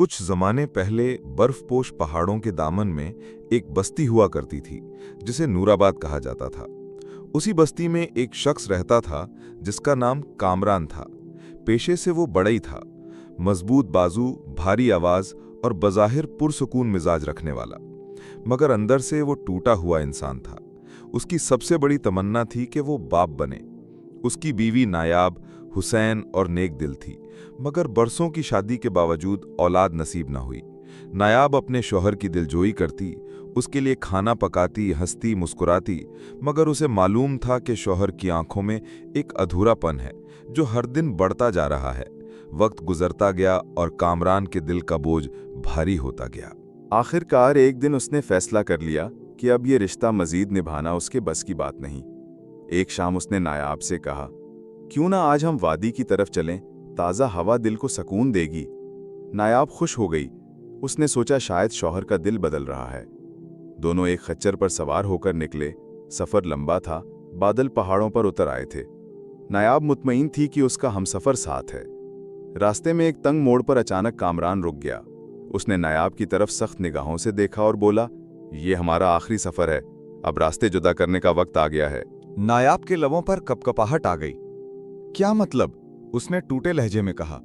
कुछ जमाने पहले बर्फपोश पहाड़ों के दामन में एक बस्ती हुआ करती थी जिसे नूराबाद कहा जाता था। उसी बस्ती में एक शख्स रहता था जिसका नाम कामरान था। पेशे से वो बड़ा ही था, मजबूत बाजू, भारी आवाज और बज़ाहिर पुरसुकून मिजाज रखने वाला, मगर अंदर से वो टूटा हुआ इंसान था। उसकी सबसे बड़ी तमन्ना थी कि वो बाप बने। उसकी बीवी नायाब, हुसैन और नेक दिल थी, मगर बरसों की शादी के बावजूद औलाद नसीब न हुई। नायाब अपने शौहर की दिलजोई करती, उसके लिए खाना पकाती, हंसती, मुस्कुराती, मगर उसे मालूम था कि शौहर की आंखों में एक अधूरापन है जो हर दिन बढ़ता जा रहा है। वक्त गुजरता गया और कामरान के दिल का बोझ भारी होता गया। आखिरकार एक दिन उसने फैसला कर लिया कि अब ये रिश्ता मजीद निभाना उसके बस की बात नहीं। एक शाम उसने नायाब से कहा, क्यों ना आज हम वादी की तरफ चलें, ताज़ा हवा दिल को सुकून देगी। नायाब खुश हो गई। उसने सोचा शायद शौहर का दिल बदल रहा है। दोनों एक खच्चर पर सवार होकर निकले। सफ़र लंबा था, बादल पहाड़ों पर उतर आए थे। नायाब मुतमईन थी कि उसका हमसफ़र साथ है। रास्ते में एक तंग मोड़ पर अचानक कामरान रुक गया। उसने नायाब की तरफ सख्त निगाहों से देखा और बोला, ये हमारा आखिरी सफ़र है, अब रास्ते जुदा करने का वक्त आ गया है। नायाब के लबों पर कपकपाहट आ गई। क्या मतलब? उसने टूटे लहजे में कहा।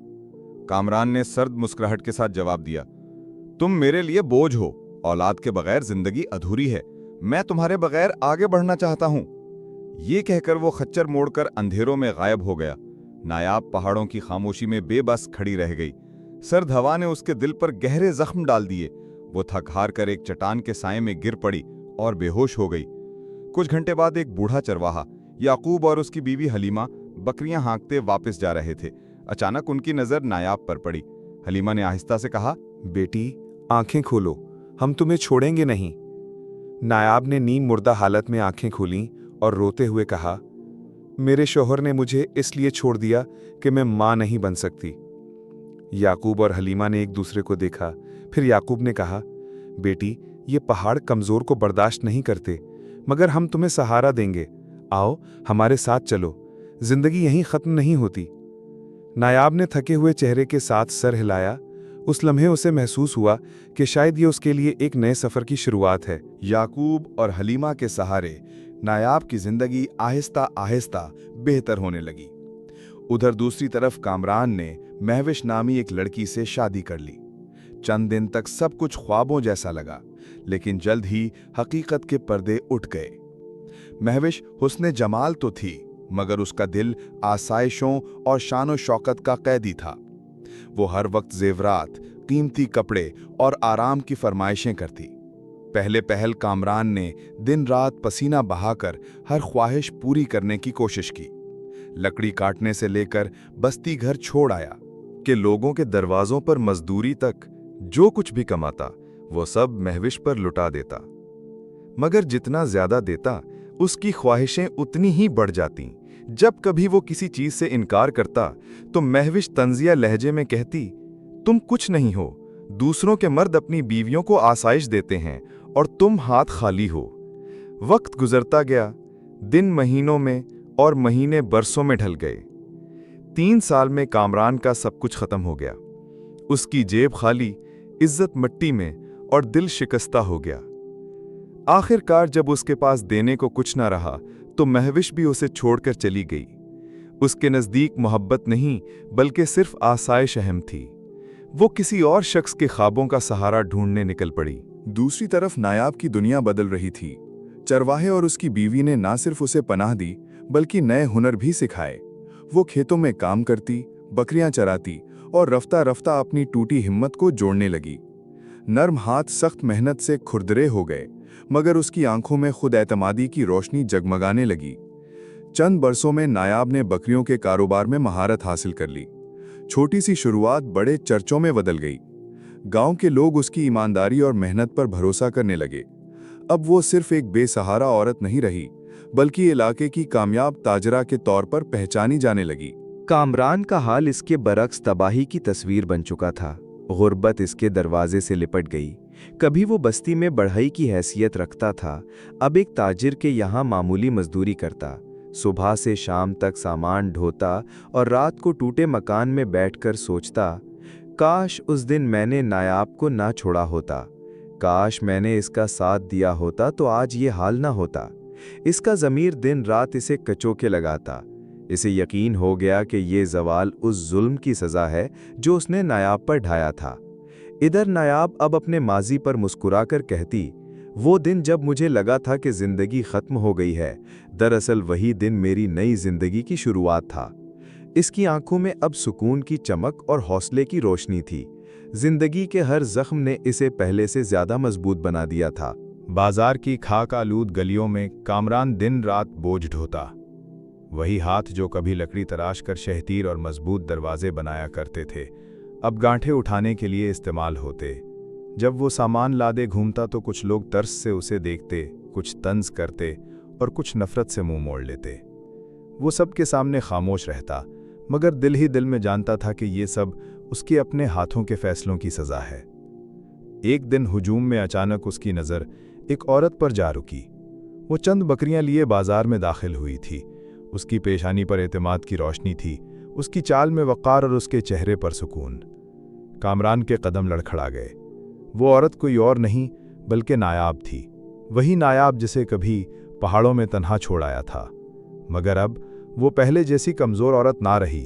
कामरान ने सर्द मुस्कुराहट के साथ जवाब दिया, तुम मेरे लिए बोझ हो, औलाद के बगैर जिंदगी अधूरी है, मैं तुम्हारे बगैर आगे बढ़ना चाहता हूं। ये कहकर वो खच्चर मोड़कर अंधेरों में गायब हो गया। नायाब पहाड़ों की खामोशी में बेबस खड़ी रह गई। सर्द हवा ने उसके दिल पर गहरे जख्म डाल दिए। वो थक हार कर एक चट्टान के साए में गिर पड़ी और बेहोश हो गई। कुछ घंटे बाद एक बूढ़ा चरवाहा याकूब और उसकी बीवी हलीमा बकरियां हाँकते वापस जा रहे थे। अचानक उनकी नजर नायाब पर पड़ी। हलीमा ने आहिस्ता से कहा, बेटी, आंखें खोलो, हम तुम्हें छोड़ेंगे नहीं। नायाब ने नीम मुर्दा हालत में आंखें खोलीं और रोते हुए कहा, मेरे शौहर ने मुझे इसलिए छोड़ दिया कि मैं मां नहीं बन सकती। याकूब और हलीमा ने एक दूसरे को देखा। फिर याकूब ने कहा, बेटी, ये पहाड़ कमजोर को बर्दाश्त नहीं करते, मगर हम तुम्हें सहारा देंगे। आओ हमारे साथ चलो, जिंदगी यहीं खत्म नहीं होती। नायाब ने थके हुए चेहरे के साथ सर हिलाया। उस लम्हे उसे महसूस हुआ कि शायद ये उसके लिए एक नए सफर की शुरुआत है। याकूब और हलीमा के सहारे नायाब की जिंदगी आहिस्ता आहिस्ता बेहतर होने लगी। उधर दूसरी तरफ कामरान ने महविश नामी एक लड़की से शादी कर ली। चंद दिन तक सब कुछ ख्वाबों जैसा लगा, लेकिन जल्द ही हकीकत के पर्दे उठ गए। महविश हुस्ने जमाल तो थी, मगर उसका दिल आसाइशों और शानो शौकत का कैदी था। वो हर वक्त जेवरात, कीमती कपड़े और आराम की फरमाइशें करती। पहले पहल कामरान ने दिन रात पसीना बहाकर हर ख्वाहिश पूरी करने की कोशिश की। लकड़ी काटने से लेकर बस्ती घर छोड़ आया कि लोगों के दरवाजों पर मजदूरी तक जो कुछ भी कमाता वो सब महविश पर लुटा देता। मगर जितना ज्यादा देता उसकी ख्वाहिशें उतनी ही बढ़ जातीं। जब कभी वो किसी चीज से इनकार करता तो महविश तंजिया लहजे में कहती, तुम कुछ नहीं हो, दूसरों के मर्द अपनी बीवियों को आसाइश देते हैं और तुम हाथ खाली हो। वक्त गुजरता गया, दिन महीनों में और महीने बरसों में ढल गए। 3 साल में कामरान का सब कुछ खत्म हो गया। उसकी जेब खाली, इज्जत मिट्टी में और दिल शिकस्ता हो गया। आखिरकार जब उसके पास देने को कुछ न रहा तो महविश भी उसे छोड़कर चली गई। उसके नज़दीक मोहब्बत नहीं बल्कि सिर्फ आसाइश अहम थी। वो किसी और शख्स के ख्वाबों का सहारा ढूंढने निकल पड़ी। दूसरी तरफ नायाब की दुनिया बदल रही थी। चरवाहे और उसकी बीवी ने ना सिर्फ उसे पनाह दी बल्कि नए हुनर भी सिखाए। वो खेतों में काम करती, बकरियां चराती और रफ्ता रफ्ता अपनी टूटी हिम्मत को जोड़ने लगी। नर्म हाथ सख्त मेहनत से खुरदरे हो गए, मगर उसकी आंखों में खुद एतमादी की रोशनी जगमगाने लगी। चंद बरसों में नायाब ने बकरियों के कारोबार में महारत हासिल कर ली। छोटी सी शुरुआत बड़े चर्चों में बदल गई। गांव के लोग उसकी ईमानदारी और मेहनत पर भरोसा करने लगे। अब वो सिर्फ एक बेसहारा औरत नहीं रही, बल्कि इलाके की कामयाब ताजरा के तौर पर पहचानी जाने लगी। कामरान का हाल इसके बरक्स तबाही की तस्वीर बन चुका था। गुर्बत इसके दरवाजे से लिपट गई। कभी वो बस्ती में बढ़ई की हैसियत रखता था, अब एक ताजिर के यहाँ मामूली मजदूरी करता। सुबह से शाम तक सामान ढोता और रात को टूटे मकान में बैठकर सोचता, काश उस दिन मैंने नायाब को ना छोड़ा होता, काश मैंने इसका साथ दिया होता तो आज ये हाल ना होता। इसका ज़मीर दिन रात इसे कचोके लगाता। इसे यकीन हो गया कि ये ज़वाल उस जुल्म की सज़ा है जो उसने नायाब पर ढाया था। इधर नायाब अब अपने माजी पर मुस्कुराकर कहती, वो दिन जब मुझे लगा था कि ज़िंदगी ख़त्म हो गई है, दरअसल वही दिन मेरी नई ज़िंदगी की शुरुआत था। इसकी आंखों में अब सुकून की चमक और हौसले की रोशनी थी। जिंदगी के हर जख्म ने इसे पहले से ज्यादा मजबूत बना दिया था। बाजार की खाक आलूद गलियों में कामरान दिन रात बोझ ढोता। वही हाथ जो कभी लकड़ी तराश कर शहतीर और मजबूत दरवाजे बनाया करते थे, अब गांठें उठाने के लिए इस्तेमाल होते। जब वो सामान लादे घूमता तो कुछ लोग तरस से उसे देखते, कुछ तंज करते और कुछ नफरत से मुंह मोड़ लेते। वो सबके सामने खामोश रहता, मगर दिल ही दिल में जानता था कि ये सब उसके अपने हाथों के फैसलों की सज़ा है। एक दिन हुजूम में अचानक उसकी नज़र एक औरत पर जा रुकी। वो चंद बकरियां लिए बाजार में दाखिल हुई थी। उसकी पेशानी पर एतमाद की रोशनी थी, उसकी चाल में वक़ार और उसके चेहरे पर सुकून। कामरान के कदम लड़खड़ा गए। वो औरत कोई और नहीं बल्कि नायाब थी, वही नायाब जिसे कभी पहाड़ों में तन्हा छोड़ आया था। मगर अब वो पहले जैसी कमज़ोर औरत ना रही।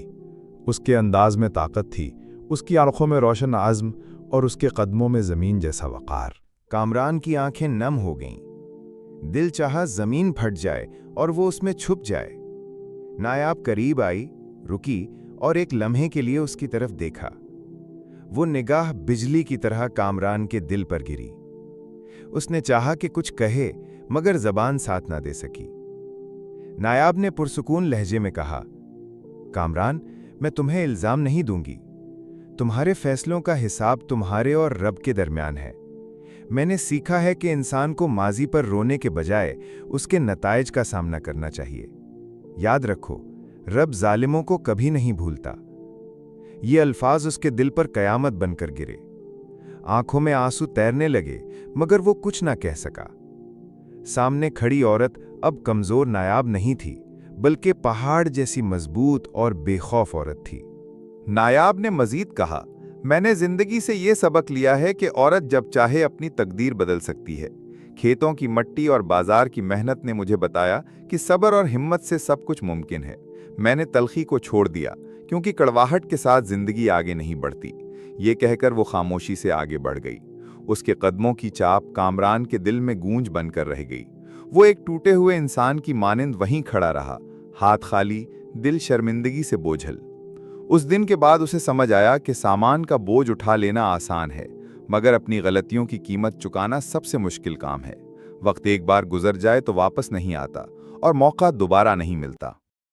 उसके अंदाज में ताकत थी, उसकी आंखों में रोशन आज़्म और उसके कदमों में ज़मीन जैसा वक़ार। कामरान की आंखें नम हो गईं। दिल चाहा ज़मीन फट जाए और वो उसमें छुप जाए। नायाब करीब आई, रुकी और एक लम्हे के लिए उसकी तरफ देखा। वो निगाह बिजली की तरह कामरान के दिल पर गिरी। उसने चाहा कि कुछ कहे, मगर ज़बान साथ ना दे सकी। नायाब ने पुरसुकून लहजे में कहा, कामरान, मैं तुम्हें इल्ज़ाम नहीं दूंगी। तुम्हारे फैसलों का हिसाब तुम्हारे और रब के दरमियान है। मैंने सीखा है कि इंसान को माजी पर रोने के बजाय उसके नताइज का सामना करना चाहिए। याद रखो, रब जालिमों को कभी नहीं भूलता। ये अल्फाज उसके दिल पर कयामत बनकर गिरे। आंखों में आंसू तैरने लगे, मगर वो कुछ ना कह सका। सामने खड़ी औरत अब कमजोर नायाब नहीं थी, बल्कि पहाड़ जैसी मजबूत और बेखौफ औरत थी। नायाब ने मजीद कहा, मैंने जिंदगी से ये सबक लिया है कि औरत जब चाहे अपनी तकदीर बदल सकती है। खेतों की मट्टी और बाजार की मेहनत ने मुझे बताया कि सब्र और हिम्मत से सब कुछ मुमकिन है। मैंने तलखी को छोड़ दिया, क्योंकि कड़वाहट के साथ जिंदगी आगे नहीं बढ़ती। ये कहकर वो खामोशी से आगे बढ़ गई। उसके कदमों की चाप कामरान के दिल में गूंज बनकर रह गई। वो एक टूटे हुए इंसान की मानिंद वहीं खड़ा रहा, हाथ खाली, दिल शर्मिंदगी से बोझल। उस दिन के बाद उसे समझ आया कि सामान का बोझ उठा लेना आसान है, मगर अपनी गलतियों की कीमत चुकाना सबसे मुश्किल काम है। वक्त एक बार गुजर जाए तो वापस नहीं आता और मौका दोबारा नहीं मिलता।